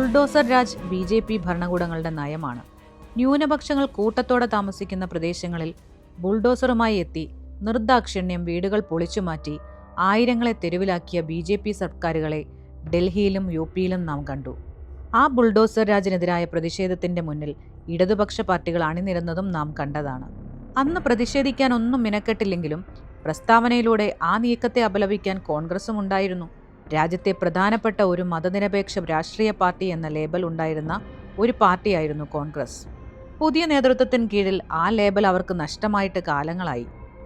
Bulldozer Raj BJP ഭരണകൂടങ്ങളുടെ നയമാണ്. ന്യൂനപക്ഷങ്ങൾ കൂട്ടത്തോടെ താമസിക്കുന്ന പ്രദേശങ്ങളിൽ ബുൾഡോസറുമായി എത്തി നിർദാക്ഷിണ്യം വീടുകൾ പൊളിച്ചുമാറ്റി ആയിരങ്ങളെ തെരുവിലാക്കിയ BJP സർക്കാരുകളെ ഡൽഹിയിലും UPയിലും നാം കണ്ടു. ആ ബുൾഡോസർ രാജിനെതിരായ പ്രതിഷേധത്തിന്റെ മുന്നിൽ ഇടതുപക്ഷ പാർട്ടികൾ അണിനിരന്നതും നാം കണ്ടതാണ്. അന്ന് പ്രതിഷേധിക്കാൻ ഒന്നും മിനക്കെട്ടില്ലെങ്കിലും പ്രസ്താവനയിലൂടെ ആ നീക്കത്തെ അപലപിക്കാൻ കോൺഗ്രസും ഉണ്ടായിരുന്നു. രാജ്യത്തെ പ്രധാനപ്പെട്ട ഒരു മതനിരപേക്ഷ രാഷ്ട്രീയ പാർട്ടി എന്ന ലേബൽ ഉണ്ടായിരുന്ന ഒരു പാർട്ടിയായിരുന്നു കോൺഗ്രസ്. പുതിയ നേതൃത്വത്തിന് കീഴിൽ ആ ലേബൽ അവർക്ക് നഷ്ടമായിട്ട് കാലങ്ങളായി.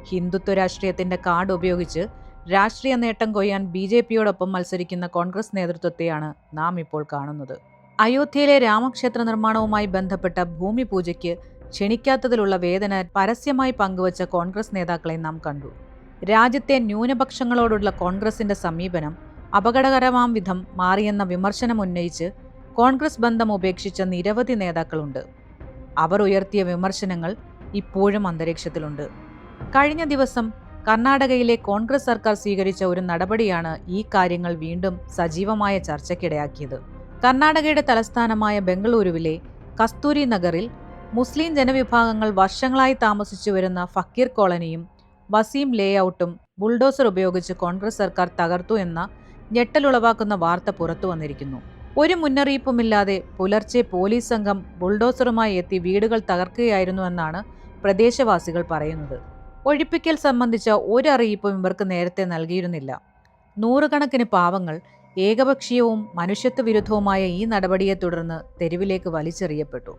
ഹിന്ദുത്വ രാഷ്ട്രീയത്തിന്റെ കാർഡ് ഉപയോഗിച്ച് രാഷ്ട്രീയ നേട്ടം കൊയ്യാൻ BJPയോടൊപ്പം മത്സരിക്കുന്ന കോൺഗ്രസ് നേതൃത്വത്തെയാണ് നാം ഇപ്പോൾ കാണുന്നത്. അയോധ്യയിലെ രാമക്ഷേത്ര നിർമ്മാണവുമായി ബന്ധപ്പെട്ട ഭൂമി പൂജയ്ക്ക് ക്ഷണിക്കാത്തതിലുള്ള വേദന പരസ്യമായി പങ്കുവച്ച കോൺഗ്രസ് നേതാക്കളെ നാം കണ്ടു. രാജ്യത്തെ ന്യൂനപക്ഷങ്ങളോടുള്ള കോൺഗ്രസിന്റെ സമീപനം അപകടകരമാം വിധം മാറിയെന്ന വിമർശനം ഉന്നയിച്ച് കോൺഗ്രസ് ബന്ധം ഉപേക്ഷിച്ച നിരവധി നേതാക്കളുണ്ട്. അവർ ഉയർത്തിയ വിമർശനങ്ങൾ ഇപ്പോഴും അന്തരീക്ഷത്തിലുണ്ട്. കഴിഞ്ഞ ദിവസം കർണാടകയിലെ കോൺഗ്രസ് സർക്കാർ സ്വീകരിച്ച ഒരു നടപടിയാണ് ഈ കാര്യങ്ങൾ വീണ്ടും സജീവമായ ചർച്ചയ്ക്കിടയാക്കിയത്. കർണാടകയുടെ തലസ്ഥാനമായ ബംഗളൂരുവിലെ കസ്തൂരി നഗറിൽ മുസ്ലിം ജനവിഭാഗങ്ങൾ വർഷങ്ങളായി താമസിച്ചു വരുന്ന ഫക്കീർ കോളനിയും വസീം ലേഔട്ടും ബുൾഡോസർ ഉപയോഗിച്ച് കോൺഗ്രസ് സർക്കാർ തകർത്തു എന്ന ഞെട്ടലുളവാക്കുന്ന വാർത്ത പുറത്തു വന്നിരിക്കുന്നു. ഒരു മുന്നറിയിപ്പുമില്ലാതെ പുലർച്ചെ പോലീസ് സംഘം ബുൾഡോസറുമായി എത്തി വീടുകൾ തകർക്കുകയായിരുന്നുവെന്നാണ് പ്രദേശവാസികൾ പറയുന്നത്. ഒഴിപ്പിക്കൽ സംബന്ധിച്ച ഒരു അറിയിപ്പും ഇവർക്ക് നേരത്തെ നൽകിയിരുന്നില്ല. നൂറുകണക്കിന് പാവങ്ങൾ ഏകപക്ഷീയവും മനുഷ്യത്വ വിരുദ്ധവുമായ ഈ നടപടിയെ തുടർന്ന് തെരുവിലേക്ക് വലിച്ചെറിയപ്പെട്ടു.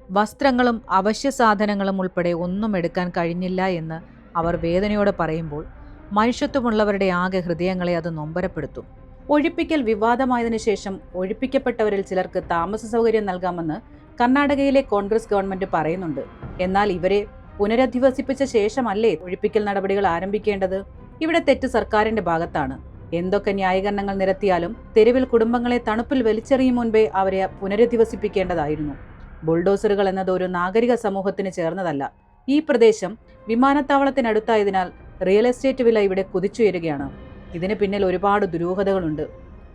വസ്ത്രങ്ങളും അവശ്യ സാധനങ്ങളും ഉൾപ്പെടെ ഒന്നും എടുക്കാൻ കഴിഞ്ഞില്ല എന്ന് അവർ വേദനയോടെ പറയുമ്പോൾ മനുഷ്യത്വമുള്ളവരുടെ ആകെ ഹൃദയങ്ങളെ അത് നൊമ്പരപ്പെടുത്തും. ഒഴിപ്പിക്കൽ വിവാദമായതിനു ശേഷം ഒഴിപ്പിക്കപ്പെട്ടവരിൽ ചിലർക്ക് താമസ സൗകര്യം നൽകാമെന്ന് കർണാടകയിലെ കോൺഗ്രസ് ഗവൺമെന്റ് പറയുന്നുണ്ട്. എന്നാൽ ഇവരെ പുനരധിവസിപ്പിച്ച ശേഷമല്ലേ ഒഴിപ്പിക്കൽ നടപടികൾ ആരംഭിക്കേണ്ടത്? ഇവിടെ തെറ്റ് സർക്കാരിന്റെ ഭാഗത്താണ്. എന്തൊക്കെ ന്യായീകരണങ്ങൾ നിരത്തിയാലും തെരുവിൽ കുടുംബങ്ങളെ തണുപ്പിൽ വലിച്ചെറിയും മുൻപേ അവരെ പുനരധിവസിപ്പിക്കേണ്ടതായിരുന്നു. ബുൾഡോസറുകൾ എന്നത് ഒരു നാഗരിക സമൂഹത്തിന് ചേർന്നതല്ല. ഈ പ്രദേശം വിമാനത്താവളത്തിനടുത്തായതിനാൽ റിയൽ എസ്റ്റേറ്റ് വില ഇവിടെ കുതിച്ചുയരുകയാണ്. ഇതിന് പിന്നിൽ ഒരുപാട് ദുരൂഹതകളുണ്ട്.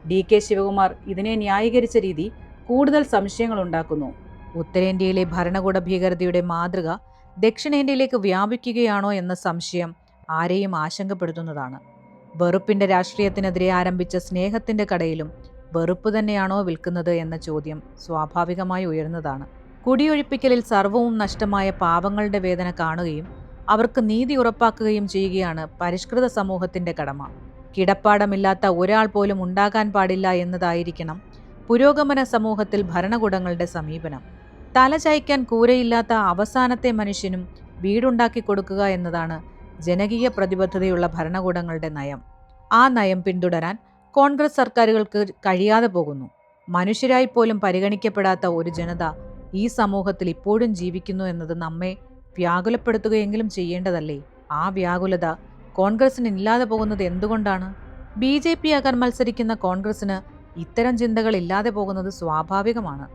DK ശിവകുമാർ ഇതിനെ ന്യായീകരിച്ച രീതി കൂടുതൽ സംശയങ്ങൾ ഉണ്ടാക്കുന്നു. ഉത്തരേന്ത്യയിലെ ഭരണകൂട ഭീകരതയുടെ മാതൃക ദക്ഷിണേന്ത്യയിലേക്ക് വ്യാപിക്കുകയാണോ എന്ന സംശയം ആരെയും ആശങ്കപ്പെടുത്തുന്നതാണ്. വെറുപ്പിന്റെ രാഷ്ട്രീയത്തിനെതിരെ ആരംഭിച്ച സ്നേഹത്തിന്റെ കടയിലും വെറുപ്പ് തന്നെയാണോ വിൽക്കുന്നത് എന്ന ചോദ്യം സ്വാഭാവികമായി ഉയർന്നതാണ്. കുടിയൊഴിപ്പിക്കലിൽ സർവവും നഷ്ടമായ പാവങ്ങളുടെ വേദന കാണുകയും അവർക്ക് നീതി ഉറപ്പാക്കുകയും ചെയ്യുകയാണ് പരിഷ്കൃത സമൂഹത്തിന്റെ കടമ. കിടപ്പാടമില്ലാത്ത ഒരാൾ പോലും ഉണ്ടാകാൻ പാടില്ല എന്നതായിരിക്കണം പുരോഗമന സമൂഹത്തിൽ ഭരണകൂടങ്ങളുടെ സമീപനം. തലചായ്ക്കാൻ കൂരയില്ലാത്ത അവസാനത്തെ മനുഷ്യനും വീടുണ്ടാക്കി കൊടുക്കുക എന്നതാണ് ജനകീയ പ്രതിബദ്ധതയുള്ള ഭരണകൂടങ്ങളുടെ നയം. ആ നയം പിന്തുടരാൻ കോൺഗ്രസ് സർക്കാരുകൾക്ക് കഴിയാതെ പോകുന്നു. മനുഷ്യരായി പോലും പരിഗണിക്കപ്പെടാത്ത ഒരു ജനത ഈ സമൂഹത്തിൽ ഇപ്പോഴും ജീവിക്കുന്നു എന്നത് നമ്മെ വ്യാകുലപ്പെടുത്തുകയെങ്കിലും ചെയ്യേണ്ടതല്ലേ? ആ വ്യാകുലത കോൺഗ്രസിന് ഇല്ലാതെ പോകുന്നത് എന്തുകൊണ്ടാണ്? BJP ആകാൻ മത്സരിക്കുന്ന കോൺഗ്രസിന് ഇത്തരം ചിന്തകൾ ഇല്ലാതെ പോകുന്നത് സ്വാഭാവികമാണ്.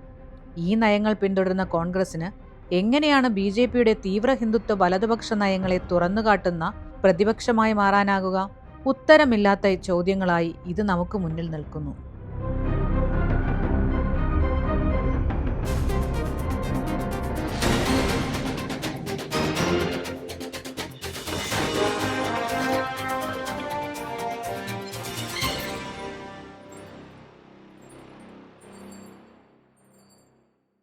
ഈ നയങ്ങൾ പിന്തുടരുന്ന കോൺഗ്രസിന് എങ്ങനെയാണ് BJPയുടെ തീവ്ര ഹിന്ദുത്വ വലതുപക്ഷ നയങ്ങളെ തുറന്നുകാട്ടുന്ന പ്രതിപക്ഷമായി മാറാനാകുക? ഉത്തരമില്ലാത്ത ചോദ്യങ്ങളായി ഇത് നമുക്ക് മുന്നിൽ നിൽക്കുന്നു.